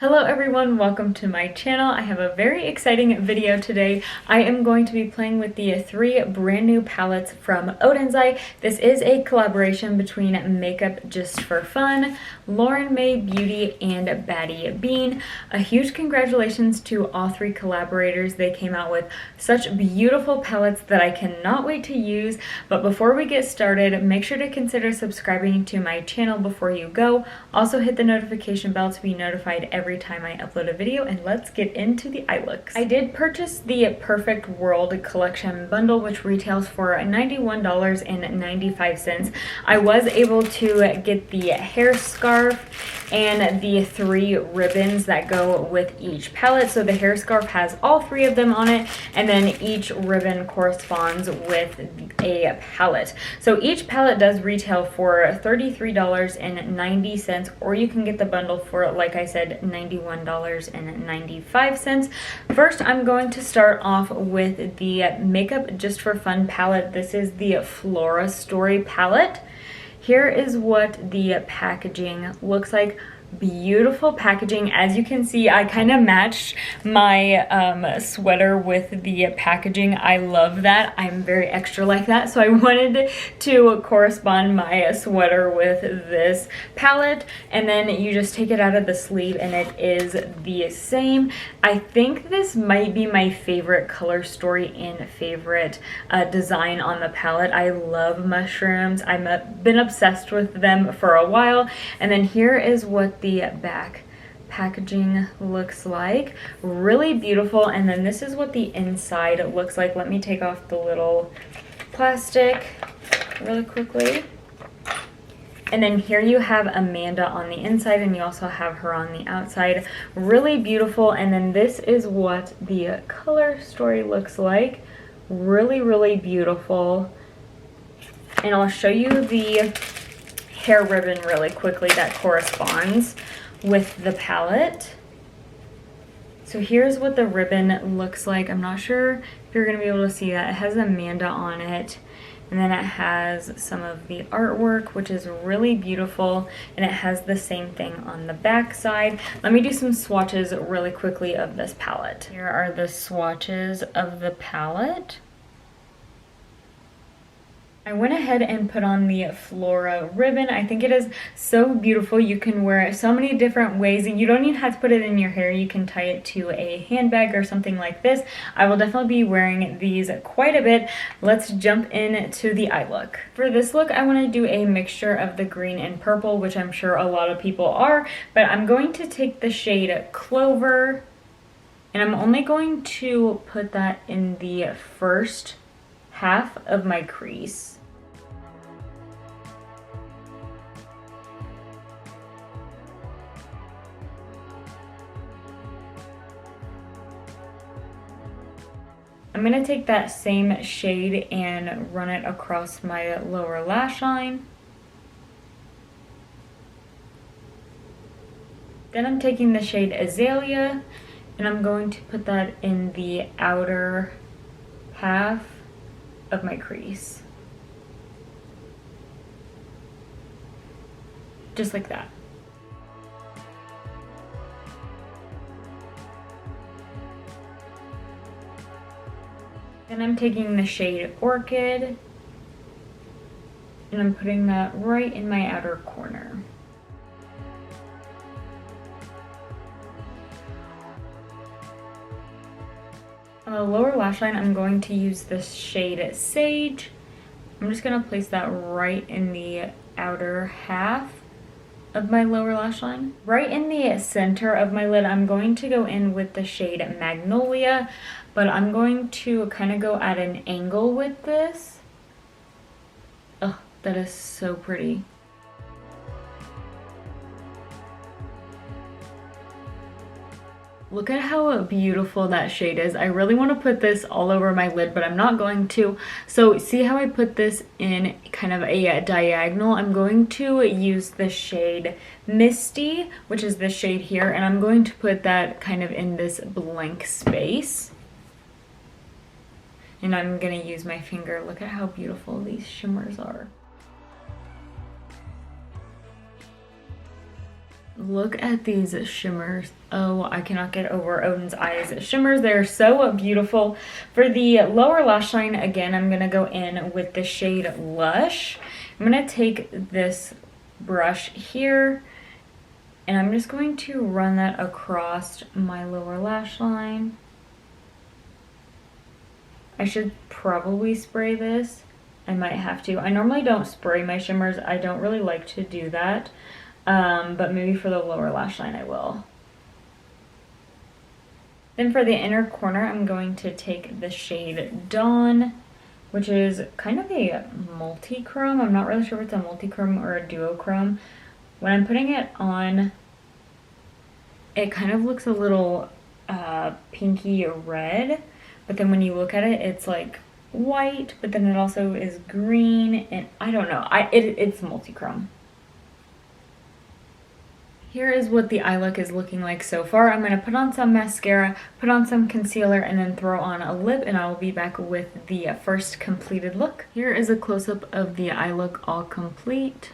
Hello everyone, welcome to my channel. I have a very exciting video today. I am going to be playing with the three brand new palettes from ODENS. This is a collaboration between Makeup.just.for.fun, Mae Beauty, and Battybean. A huge congratulations to all three collaborators. They came out with such beautiful palettes that I cannot wait to use. But before we get started, make sure to consider subscribing to my channel before you go. Also hit the notification bell to be notified every time I upload a video, and let's get into the eye looks. I did purchase the Perfect World collection bundle, which retails for $91.95. I was able to get the hair scarf and the three ribbons that go with each palette. So the hair scarf has all three of them on it, and then each ribbon corresponds with a palette. So each palette does retail for $33.90, or you can get the bundle for, like I said, $91.95. First, I'm going to start off with the Makeup Just for Fun palette. This is the Flora Story palette. Here is what the packaging looks like. Beautiful packaging. As you can see, I kind of matched my sweater with the packaging. I love that. I'm very extra like that, so I wanted to correspond my sweater with this palette, and then you just take it out of the sleeve and it is the same. I think this might be my favorite color story and favorite design on the palette. I love mushrooms. I've been obsessed with them for a while. And then here is what the back packaging looks like. Really beautiful. And then this is what the inside looks like. Let me take off the little plastic really quickly. And then here you have Amanda on the inside, and you also have her on the outside. Really beautiful. And then this is what the color story looks like. Really, really beautiful. And I'll show you the hair ribbon really quickly that corresponds with the palette. So here's what the ribbon looks like. I'm not sure if you're going to be able to see that. It has Amanda on it, and then it has some of the artwork, which is really beautiful, and it has the same thing on the back side. Let me do some swatches really quickly of this palette. Here are the swatches of the palette. I went ahead and put on the Flora ribbon. I think it is so beautiful. You can wear it so many different ways, and you don't even have to put it in your hair. You can tie it to a handbag or something like this. I will definitely be wearing these quite a bit. Let's jump into the eye look. For this look, I want to do a mixture of the green and purple, which I'm sure a lot of people are, but I'm going to take the shade Clover, and I'm only going to put that in the first half of my crease. I'm going to take that same shade and run it across my lower lash line. Then I'm taking the shade Azalea, and I'm going to put that in the outer half of my crease. Just like that. Then I'm taking the shade Orchid, and I'm putting that right in my outer corner. On the lower lash line, I'm going to use this shade Sage. I'm just going to place that right in the outer half of my lower lash line. Right in the center of my lid, I'm going to go in with the shade Magnolia, but I'm going to kind of go at an angle with this. Oh, that is so pretty. Look at how beautiful that shade is. I really want to put this all over my lid, but I'm not going to. So see how I put this in kind of a diagonal? I'm going to use the shade Misty, which is this shade here, and I'm going to put that kind of in this blank space. And I'm going to use my finger. Look at how beautiful these shimmers are. Look at these shimmers. Oh, I cannot get over Oden's Eyes shimmers. They're so beautiful. For the lower lash line, again, I'm going to go in with the shade Lush. I'm going to take this brush here, and I'm just going to run that across my lower lash line. I should probably spray this. I might have to. I normally don't spray my shimmers. I don't really like to do that. But maybe for the lower lash line I will. Then for the inner corner, I'm going to take the shade Dawn, which is kind of a multi-chrome. I'm not really sure if it's a multi-chrome or a duochrome. When I'm putting it on, it kind of looks a little pinky red, but then when you look at it, it's like white, but then it also is green, and I don't know. It's multi-chrome. Here is what the eye look is looking like so far. I'm going to put on some mascara, put on some concealer, and then throw on a lip, and I will be back with the first completed look. Here is a close-up of the eye look all complete.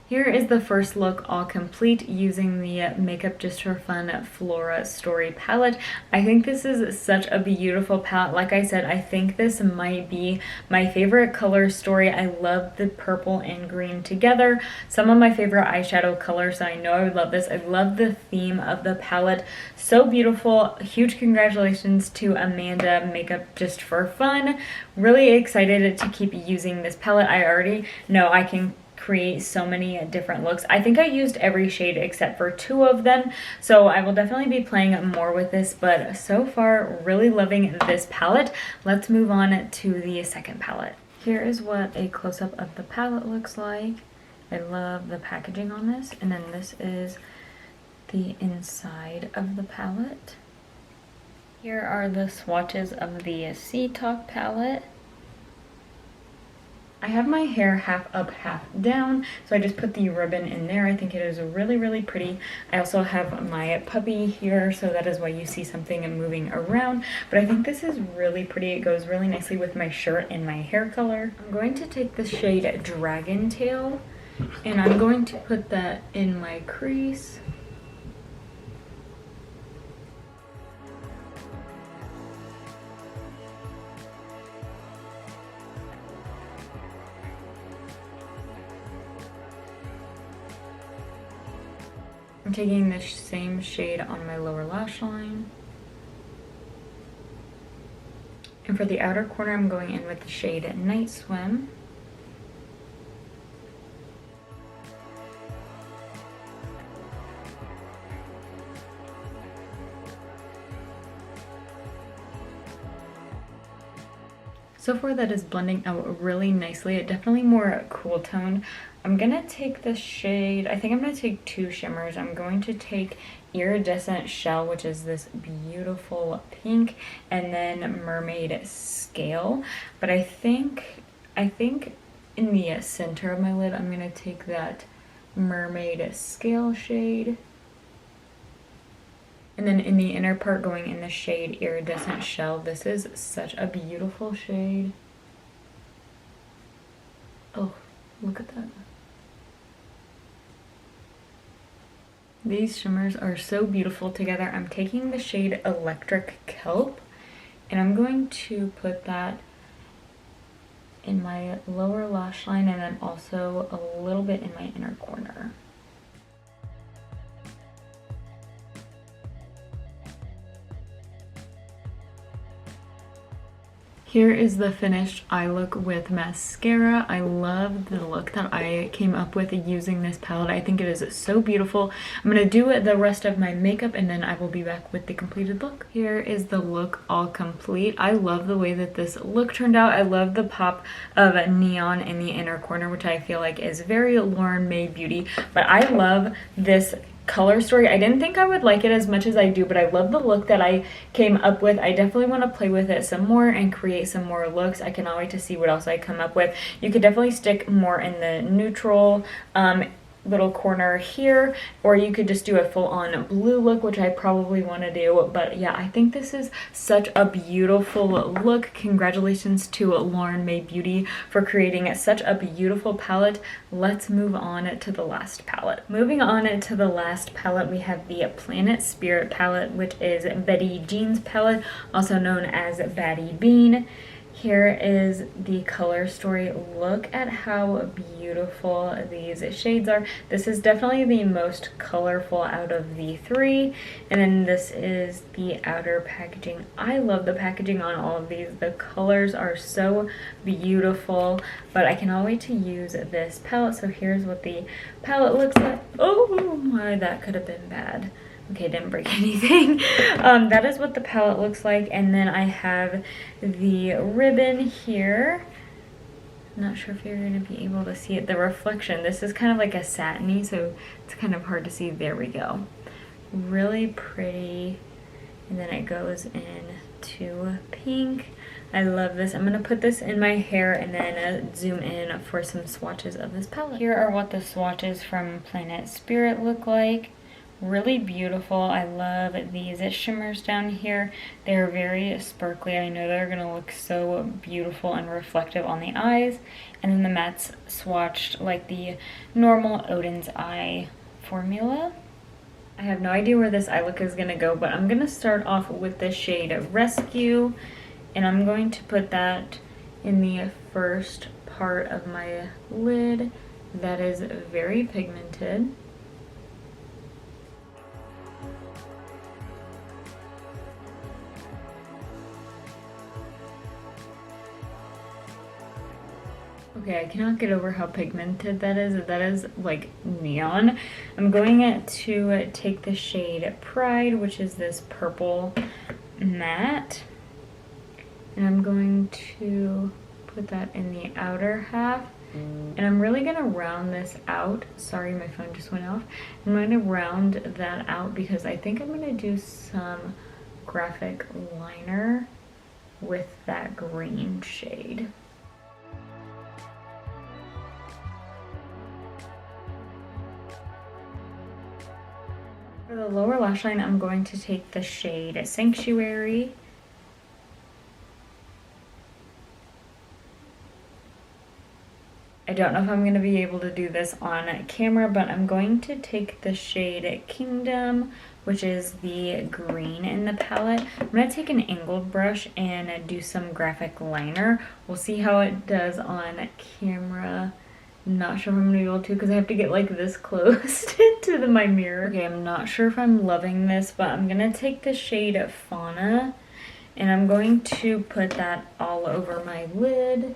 Here is the first look all complete using the Makeup Just for Fun Flora Story palette. I think this is such a beautiful palette. Like I said, I think this might be my favorite color story. I love the purple and green together. Some of my favorite eyeshadow colors, so I know I would love this. I love the theme of the palette. So beautiful. Huge congratulations to Amanda, Makeup Just for Fun. Really excited to keep using this palette. I already know I can create so many different looks. I think I used every shade except for 2 of them, so I will definitely be playing more with this, but so far really loving this palette. Let's move on to the second palette. Here is what a close-up of the palette looks like. I love the packaging on this, and then this is the inside of the palette. Here are the swatches of the Sea Talk palette. I have my hair half up, half down, so I just put the ribbon in there. I think it is really, really pretty. I also have my puppy here, so that is why you see something moving around. But I think this is really pretty. It goes really nicely with my shirt and my hair color. I'm going to take the shade Dragon Tail, and I'm going to put that in my crease. I'm taking the same shade on my lower lash line. And for the outer corner, I'm going in with the shade Night Swim. So far that is blending out really nicely. It definitely more cool tone. I'm gonna take the shade, I think I'm gonna take 2 shimmers. I'm going to take Iridescent Shell, which is this beautiful pink, and then Mermaid Scale. But I think in the center of my lid, I'm gonna take that Mermaid Scale shade. And then in the inner part, going in the shade Iridescent Shell. This is such a beautiful shade. Oh, look at that. These shimmers are so beautiful together. I'm taking the shade Electric Kelp, and I'm going to put that in my lower lash line, and then also a little bit in my inner corner. Here is the finished eye look with mascara. I love the look that I came up with using this palette. I think it is so beautiful. I'm going to do the rest of my makeup, and then I will be back with the completed look. Here is the look all complete. I love the way that this look turned out. I love the pop of neon in the inner corner, which I feel like is very Mae Beauty. But I love this color story. I didn't think I would like it as much as I do, but I love the look that I came up with. I definitely want to play with it some more and create some more looks. I cannot wait to see what else I come up with. You could definitely stick more in the neutral little corner here, or you could just do a full-on blue look, which I probably want to do. But yeah, I think this is such a beautiful look. Congratulations to Lauren Mae Beauty for creating such a beautiful palette. Let's move on to the last palette. Moving on to the last palette, we have the Planet Spirit palette, which is Betty Jean's palette, also known as Battybean. Here is the color story. Look at how beautiful these shades are. This is definitely the most colorful out of the three. And then this is the outer packaging. I love the packaging on all of these. The colors are so beautiful, but I cannot wait to use this palette. So here's what the palette looks like. Oh my, that could have been bad. Okay, didn't break anything. That is what the palette looks like. And then I have the ribbon here. I'm not sure if you're going to be able to see it. The reflection. This is kind of like a satiny, so it's kind of hard to see. There we go. Really pretty. And then it goes into pink. I love this. I'm going to put this in my hair and then zoom in for some swatches of this palette. Here are what the swatches from Planet Spirit look like. Really beautiful. I love these shimmers down here. They're very sparkly. I know they're gonna look so beautiful and reflective on the eyes. And then the mattes swatched like the normal Oden's eye formula. I have no idea where this eye look is gonna go, but I'm gonna start off with the shade Rescue, and I'm going to put that in the first part of my lid. That is very pigmented. Okay, I cannot get over how pigmented that is. That is like neon. I'm going to take the shade Pride, which is this purple matte, and I'm going to put that in the outer half. And I'm really gonna round this out. Sorry, my phone just went off. I'm gonna round that out because I think I'm gonna do some graphic liner with that green shade. For the lower lash line, I'm going to take the shade Sanctuary. I don't know if I'm going to be able to do this on camera, but I'm going to take the shade Kingdom, which is the green in the palette. I'm going to take an angled brush and do some graphic liner. We'll see how it does on camera. Not sure if I'm gonna be able to because I have to get like this close to my mirror. Okay, I'm not sure if I'm loving this, but I'm gonna take the shade Fauna and I'm going to put that all over my lid.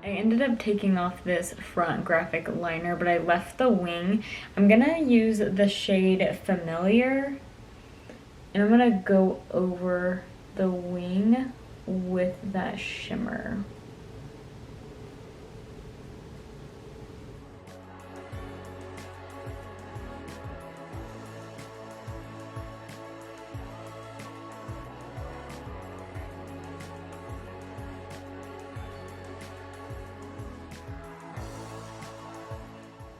I ended up taking off this front graphic liner, but I left the wing. I'm gonna use the shade Familiar and I'm gonna go over the wing with that shimmer.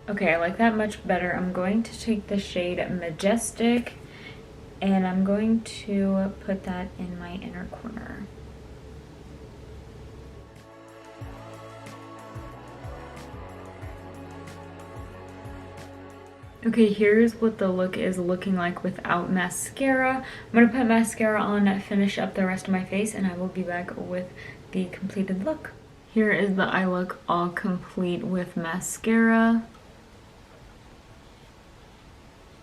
Okay, I like that much better. I'm going to take the shade Majestic and I'm going to put that in my inner corner. Okay, here's what the look is looking like without mascara. I'm gonna put mascara on, finish up the rest of my face, and I will be back with the completed look. Here is the eye look all complete with mascara.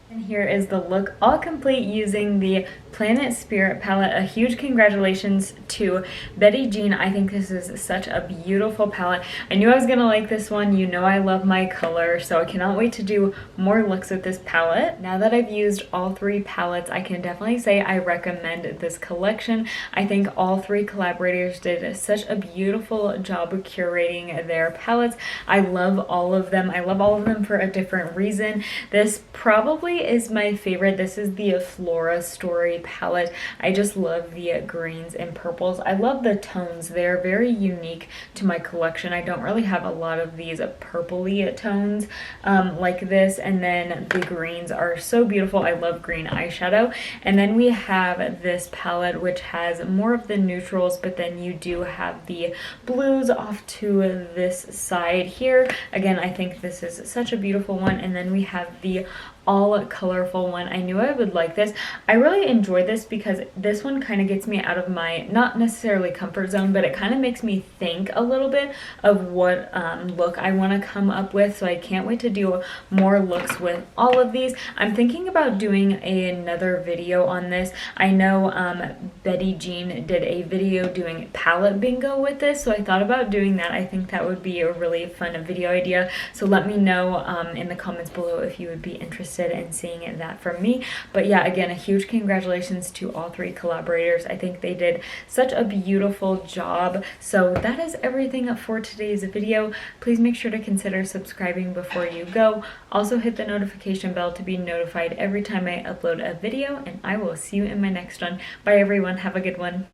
And here is the look all complete using the Planet Spirit palette. A huge congratulations to Betty Jean. I think this is such a beautiful palette. I knew I was gonna like this one. You know I love my color, so I cannot wait to do more looks with this palette. Now that I've used all three palettes, I can definitely say I recommend this collection. I think all three collaborators did such a beautiful job of curating their palettes. I love all of them. I love all of them for a different reason. This probably is my favorite. This is the Flora Story palette. I just love the greens and purples. I love the tones. They're very unique to my collection. I don't really have a lot of these purpley tones like this, and then the greens are so beautiful. I love green eyeshadow. And then we have this palette which has more of the neutrals, but then you do have the blues off to this side here. Again, I think this is such a beautiful one. And then we have the all colorful one. I knew I would like this. I really enjoy this because this one kind of gets me out of my, not necessarily comfort zone, but it kind of makes me think a little bit of what look I want to come up with. So I can't wait to do more looks with all of these. I'm thinking about doing another video on this. I know Betty Jean did a video doing palette bingo with this, so I thought about doing that. I think that would be a really fun video idea. So let me know in the comments below if you would be interested in seeing that from me. But yeah, again, a huge congratulations to all three collaborators. I think they did such a beautiful job. So that is everything for today's video. Please make sure to consider subscribing before you go. Also hit the notification bell to be notified every time I upload a video, and I will see you in my next one. Bye everyone, have a good one.